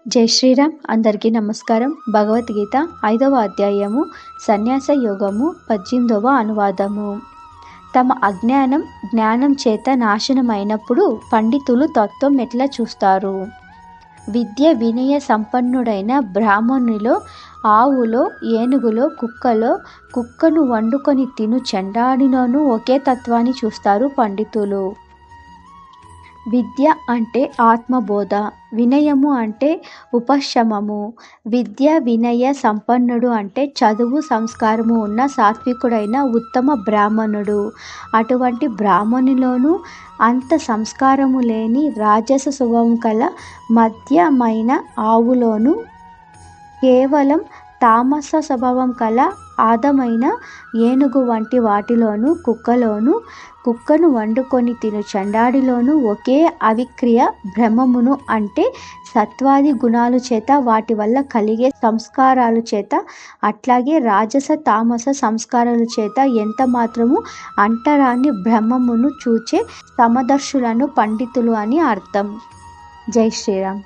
జై శ్రీరామ్. అందరికీ నమస్కారం. భగవద్గీత 5వ అధ్యాయము సన్యాస యోగము 18వ అనువాదము. తమ అజ్ఞానం జ్ఞానం చేత నాశనమైనప్పుడు పండితులు తత్వం ఎట్లా చూస్తారు? విద్య వినయ సంపన్నుడైన బ్రాహ్మణునిలో, ఆవులో, ఏనుగులో, కుక్కలో, కుక్కను వండుకొని తిను చండాడిలోనూ ఒకే తత్వాన్ని చూస్తారు పండితులు. విద్య అంటే ఆత్మబోధ, వినయము అంటే ఉపశమము. విద్య వినయ సంపన్నుడు అంటే చదువు సంస్కారము ఉన్న సాత్వికుడైన ఉత్తమ బ్రాహ్మణుడు. అటువంటి బ్రాహ్మణులోనూ అంత సంస్కారము లేని రాజస స్వభావం కల మధ్యమైన ఆవులోను, కేవలం తామస స్వభావం కల ఆదమైన ఏనుగు వంటి వాటిలోను, కుక్కలోను, కుక్కను వండుకొని తిను చండాడిలోను ఒకే అవిక్రియ బ్రహ్మమును అంటే సత్వాది గుణాలు చేత వాటి వల్ల కలిగే సంస్కారాల చేత, అట్లాగే రాజస తామస సంస్కారాల చేత ఎంత మాత్రము అంటరాని బ్రహ్మమును చూచే సమదర్శులను పండితులు అని అర్థం. జై శ్రీరామ్.